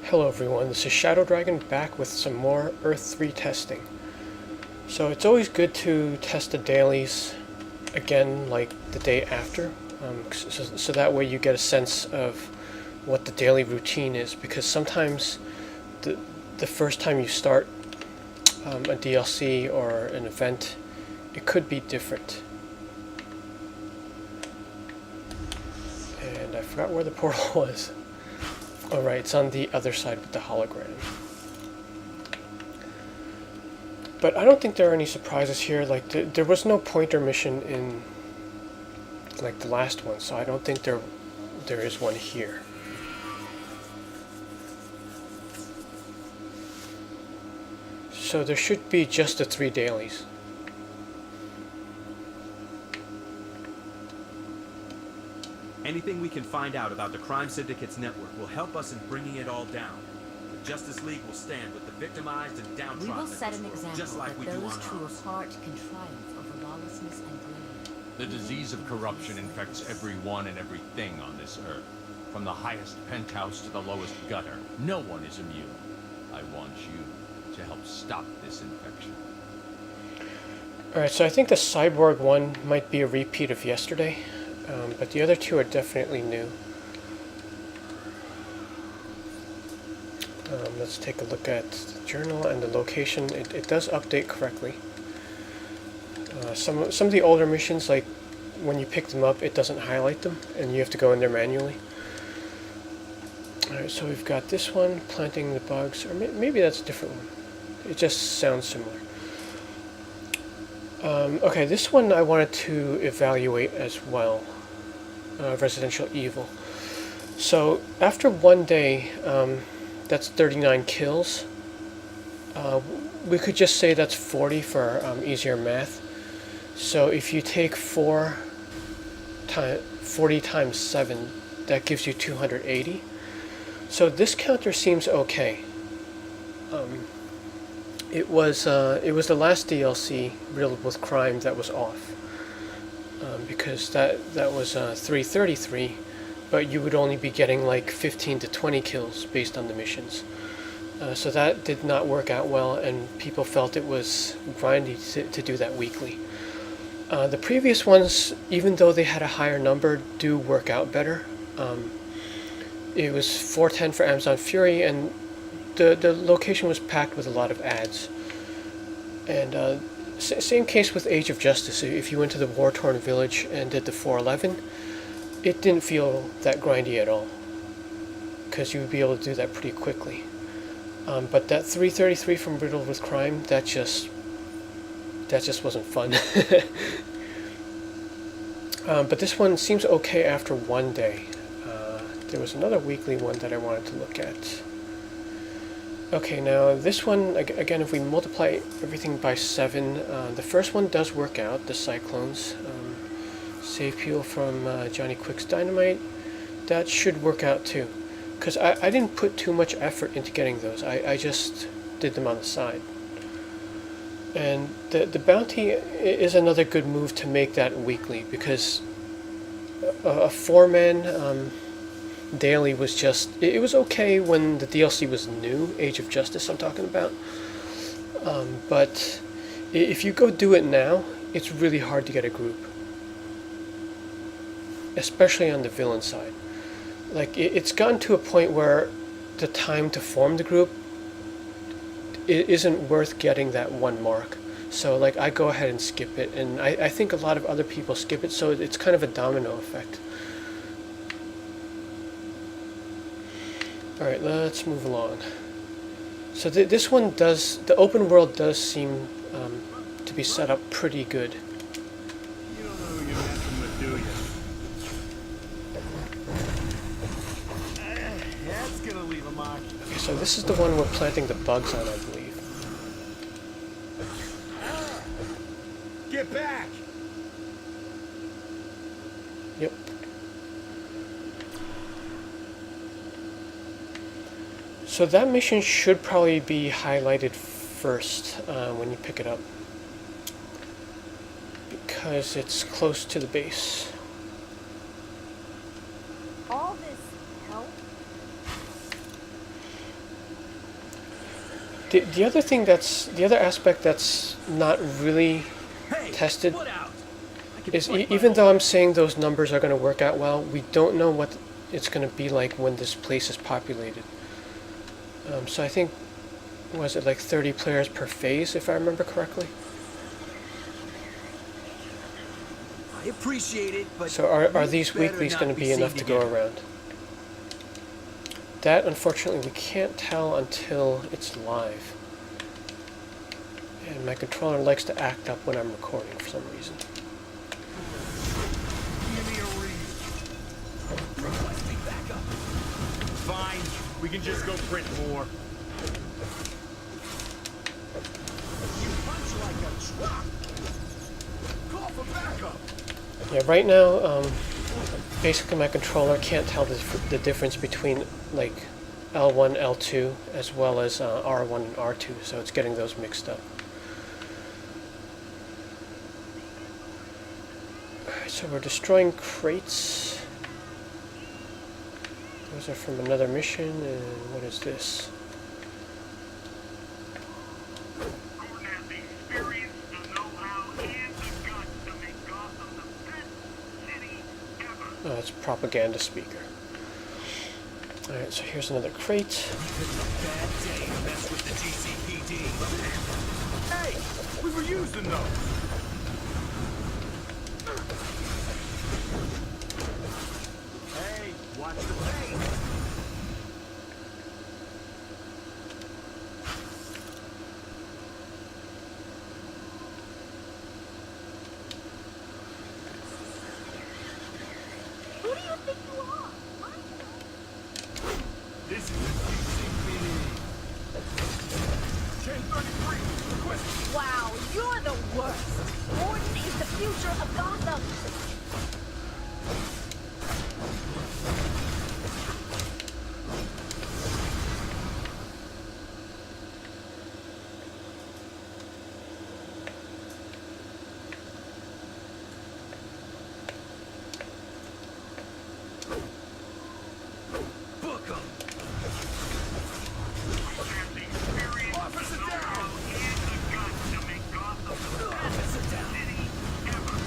Hello everyone, this is Shadow Dragon back with some more Earth 3 testing. So it's always good to test the dailies again like the day after, so that way you get a sense of what the daily routine is, because sometimes the first time you start a DLC or an event, it could be different. And I forgot where the portal was. Oh right, it's on the other side with the hologram. But I don't think there are any surprises here. Like there was no pointer mission in like the last one, so I don't think there is one here. So there should be just the 3 dailies. Anything we can find out about the crime syndicate's network will help us in bringing it all down. The Justice League will stand with the victimized and downtrodden. We will set an example just like that we do those on true ours. of heart can triumph over lawlessness and greed. The disease of corruption infects everyone and everything on this earth. From the highest penthouse to the lowest gutter, no one is immune. I want you to help stop this infection. Alright, so I think the Cyborg one might be a repeat of yesterday. But the other 2 are definitely new. Let's take a look at the journal and the location. It does update correctly. Some of the older missions, like when you pick them up, it doesn't highlight them, and you have to go in there manually. Alright, so we've got this one, planting the bugs, or maybe that's a different one. It just sounds similar. Okay, this one I wanted to evaluate as well. Residential Evil. So after 1 day, that's 39 kills. We could just say that's 40 for easier math. So if you take 40 times 7, that gives you 280. So this counter seems okay. It was the last DLC, Riddled with Crime, that was off. Because that was 333, but you would only be getting like 15 to 20 kills based on the missions. So that did not work out well, and people felt it was grindy to do that weekly. The previous ones, even though they had a higher number, do work out better. It was 410 for Amazon Fury, and the location was packed with a lot of ads. And same case with Age of Justice. If you went to the war-torn village and did the 411, it didn't feel that grindy at all, because you would be able to do that pretty quickly. But that 333 from Riddled with Crime, that just wasn't fun. But this one seems okay after 1 day. There was another weekly one that I wanted to look at. Okay, now this one, again, if we multiply everything by 7, the first one does work out, the Cyclones. Save people from Johnny Quick's Dynamite. That should work out too. Because I didn't put too much effort into getting those. I just did them on the side. And the bounty is another good move to make that weekly, because a 4-man daily was just, it was okay when the DLC was new, Age of Justice I'm talking about, but if you go do it now, it's really hard to get a group, especially on the villain side. Like it's gotten to a point where the time to form the group, it isn't worth getting that 1 mark. So like I go ahead and skip it, and I think a lot of other people skip it, so it's kind of a domino effect. Alright, let's move along. So this one does, the open world does seem to be set up pretty good. You don't know who you're messing with, do you? That's gonna leave a mark. Okay, so this is the one we're planting the bugs on, I believe. Get back! Yep. So that mission should probably be highlighted first when you pick it up, because it's close to the base. All this help? The other thing the other aspect that's not really Hey, tested split out. I can is point my even though whole- I'm saying those numbers are going to work out well, we don't know what it's going to be like when this place is populated. So I think, was it like 30 players per phase, if I remember correctly? I appreciate it, but So are you these better weeklies not going to be seen enough to go together. around? That, unfortunately, we can't tell until it's live. And my controller likes to act up when I'm recording for some reason. Give me a reason. Requesting backup. Fine. We can just go print more. You punch like a truck. Call for backup. Yeah, right now, basically my controller can't tell the difference between like L1, L2, as well as R1 and R2, so it's getting those mixed up. Alright, so we're destroying crates. Those are from another mission, and what is this? Gordon has the experience, the know-how, and the guts to make Gotham the best city ever. Oh, it's a propaganda speaker. Alright, so here's another crate. Bad day to mess with the DCPD. Hey, we were using those. Hey, watch the pace. Who do you think you are? This is the DCPD. 1033, request. Wow, you're the worst. Gordon is the future of Gotham. Book 'em. Gordon has the experience, Officer the down. know-how, and the guts to make Gotham the best Officer down. city ever.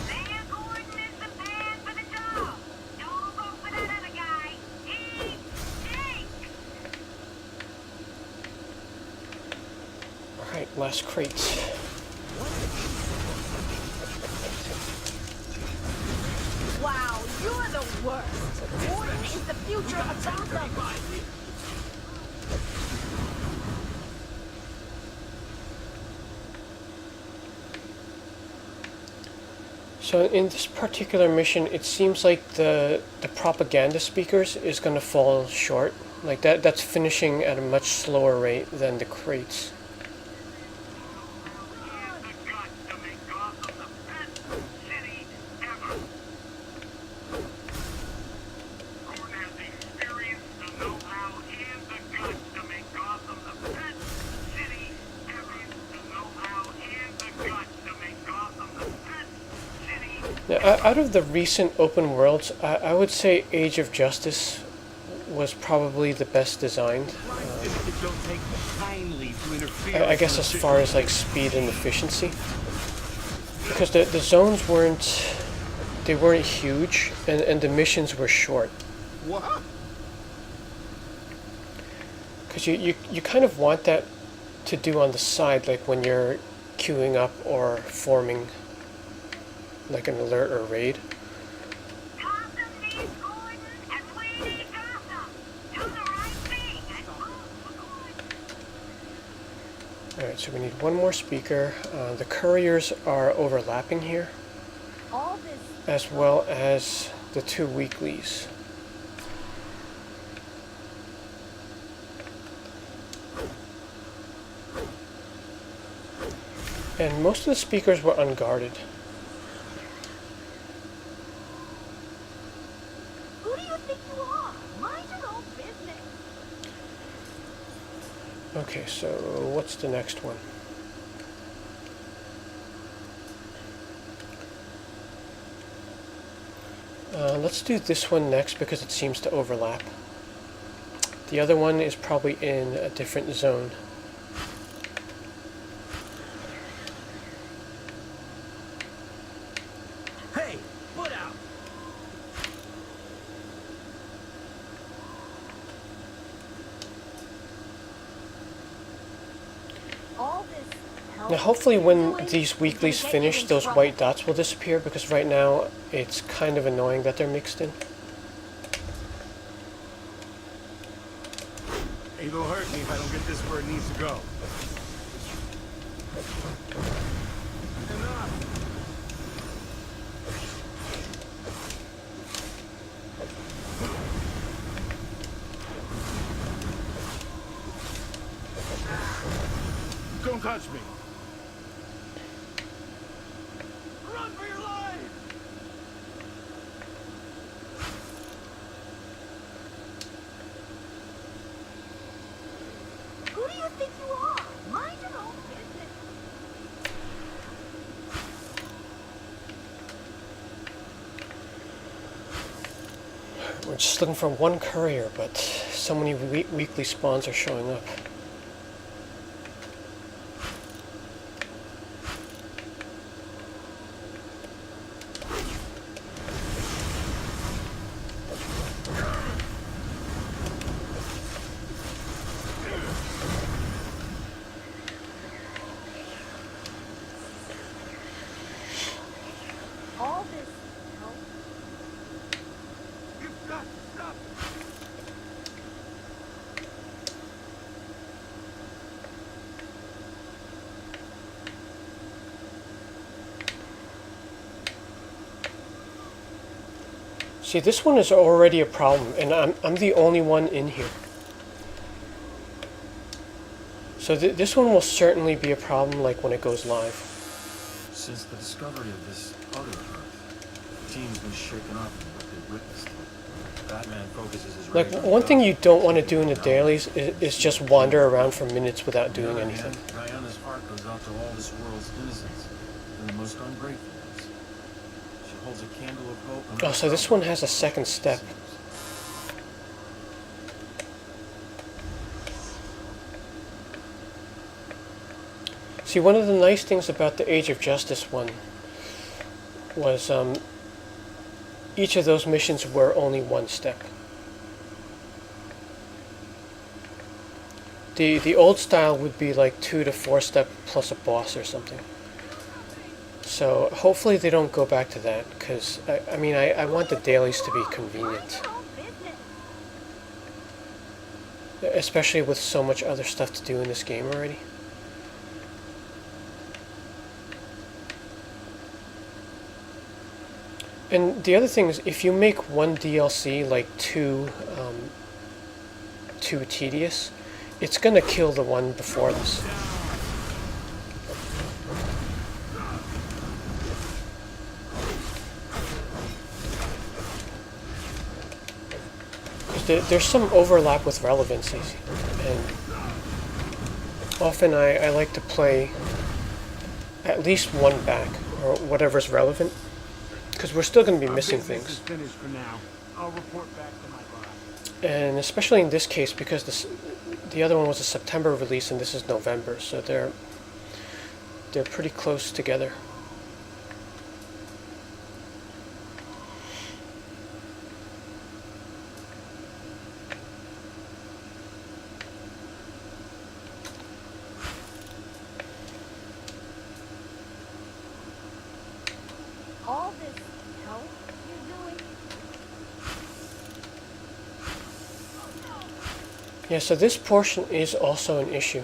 Mayor Gordon is the man for the job. Don't vote for that other guy. He stinks. Alright, last crate. Wow, you're the worst. Gordon is the future of Gotham. So in this particular mission, it seems like the propaganda speakers is going to fall short. Like that's finishing at a much slower rate than the crates. And the guts to make Gotham the best city ever. Gordon has the experience, the know-how, and the guts to make Gotham the best city ever. The know-how and the guts to make Gotham the best city. Now, out of the recent open worlds, I would say Age of Justice was probably the best designed. Syndicates don't take kindly to interfere. I guess as far as like speed and efficiency, because the zones weren't huge, and the missions were short. What? Because you kind of want that to do on the side, like when you're queuing up or forming like an alert or raid. Gotham needs Gordon, and we need Gotham. Do the right thing and vote for Gordon. Alright, so we need one more speaker. The couriers are overlapping here, All this as well as the two weeklies. And most of the speakers were unguarded. Who do you think you are? Mind your own business. Okay, so what's the next one? Let's do this one next because it seems to overlap. The other one is probably in a different zone. Hey, put out! All this help Now hopefully you're when doing these is weeklies gonna get you finish, in those trouble. white dots will disappear, because right now it's kind of annoying that they're mixed in. Ain't gonna hurt me if I don't get this where it needs to go. Enough. Don't touch me. Run for your life! Who do you think you are? Mind your own business. We're just looking for one courier, but so many weekly spawns are showing up. All this help. You've got to stop. See, this one is already a problem, and I'm the only one in here. So this one will certainly be a problem, like when it goes live. Since the discovery of this other Earth, the team's been shaken up in what they've witnessed. Batman focuses his Like, rage on one thing Gotham. you don't want to do in the dailies is just wander around for minutes without On the doing other anything. hand, Diana's heart goes out to all this world's innocents, and the most ungrateful ones. She holds a candle of hope. Oh, so this one has a second step. See, one of the nice things about the Age of Justice one was each of those missions were only one step. The old style would be like 2 to 4 step plus a boss or something. So hopefully they don't go back to that, because I mean I want the dailies to be convenient, Mind your own business. especially with so much other stuff to do in this game already. And the other thing is, if you make one DLC like too tedious, it's gonna kill the one before this. Because there's some overlap with relevancies, and often I like to play at least one back, or whatever's relevant, because we're still going to be missing Business things. is finished for now. I'll report back to my boss. And especially in this case, because the other one was a September release and this is November, so they're pretty close together. All this help you're doing. Yeah, so this portion is also an issue.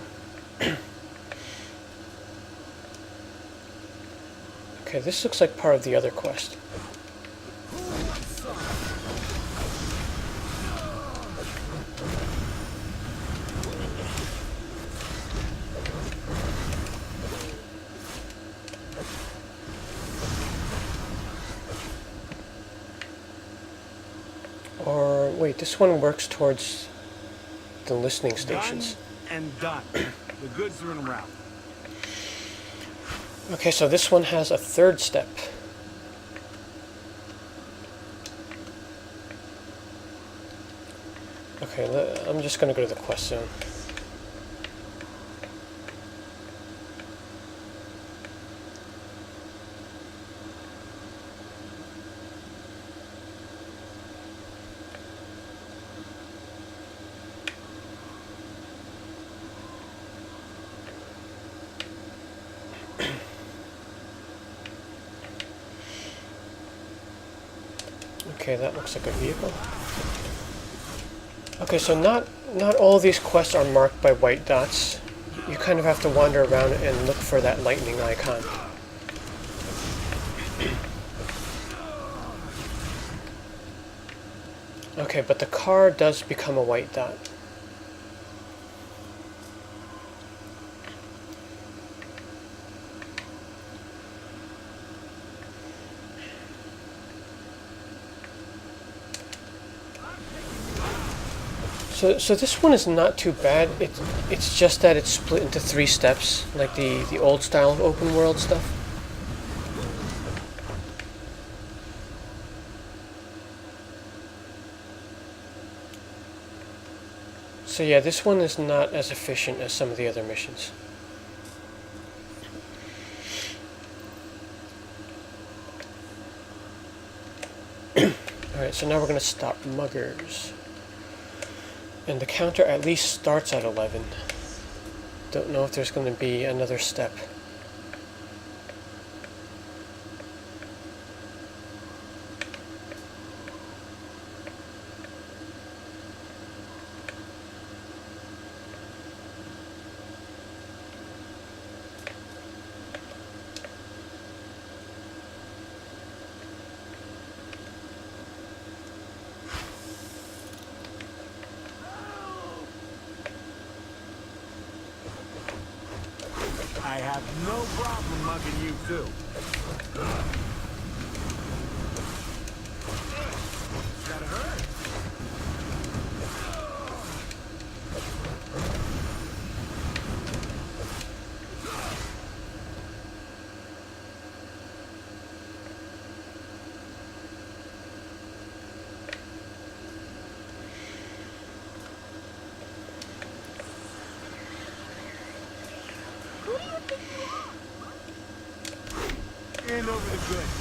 Okay, this looks like part of the other quest. Or, wait, this one works towards the listening stations. Done and done. The goods are en route. Okay, so this one has a third step. Okay, I'm just gonna go to the quest zone. Okay, that looks like a vehicle. Okay, so not all these quests are marked by white dots. You kind of have to wander around and look for that lightning icon. Okay, but the car does become a white dot. So this one is not too bad. It's just that it's split into 3 steps, like the old style open world stuff. So yeah, this one is not as efficient as some of the other missions. Alright, so now we're going to stop muggers. And the counter at least starts at 11. Don't know if there's going to be another step. I have no problem mugging you too. Gotta hurt. Hand over the goods.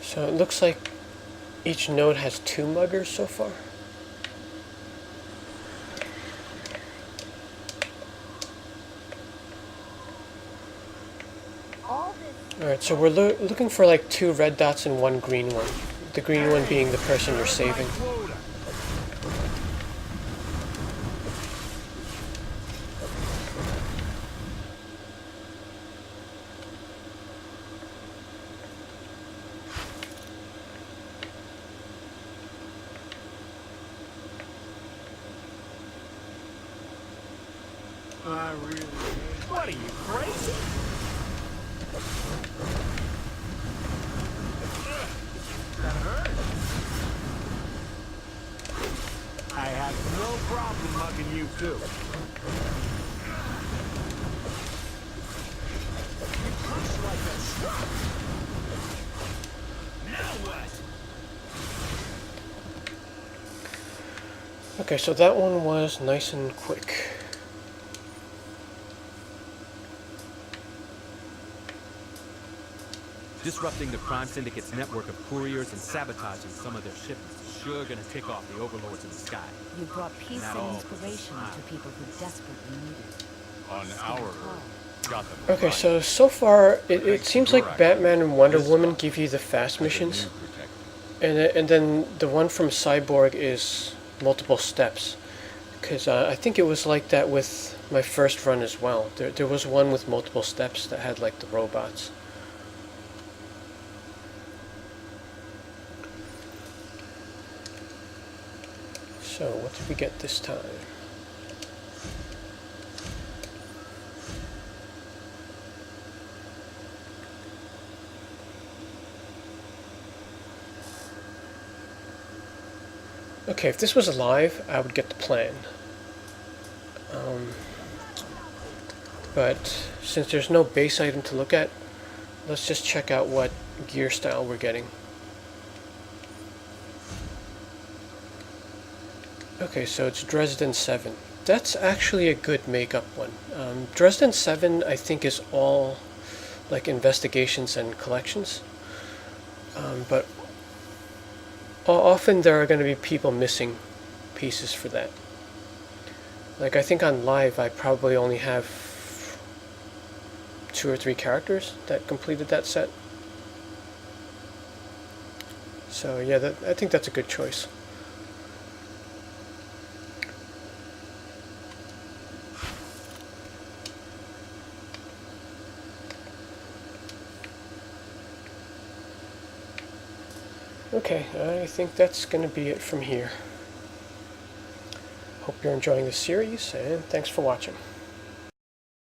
So it looks like each node has 2 muggers so far. Alright, so we're looking for like 2 red dots and 1 green one. The green one being the person you're saving. What are you, crazy? That hurt. I have no problem mugging you too. You punch like a truck. Now what? Okay, so that one was nice and quick. Disrupting the crime syndicate's network of couriers and sabotaging some of their shipments is sure gonna tick off the overlords in the sky. You brought peace Not and all inspiration was to people who desperately need it. On our Gotham. Okay, so far it seems like Batman and Wonder Woman give you the fast missions, and then the one from Cyborg is multiple steps. Because I think it was like that with my first run as well. There was one with multiple steps that had like the robots. So what did we get this time? Okay, if this was alive, I would get the plan. But since there's no base item to look at, let's just check out what gear style we're getting. Okay, so it's Dresden 7. That's actually a good makeup one. Dresden 7, I think, is all like investigations and collections. But often there are going to be people missing pieces for that. Like, I think on live I probably only have 2 or 3 characters that completed that set. So yeah, I think that's a good choice. Okay, I think that's going to be it from here. Hope you're enjoying the series, and thanks for watching.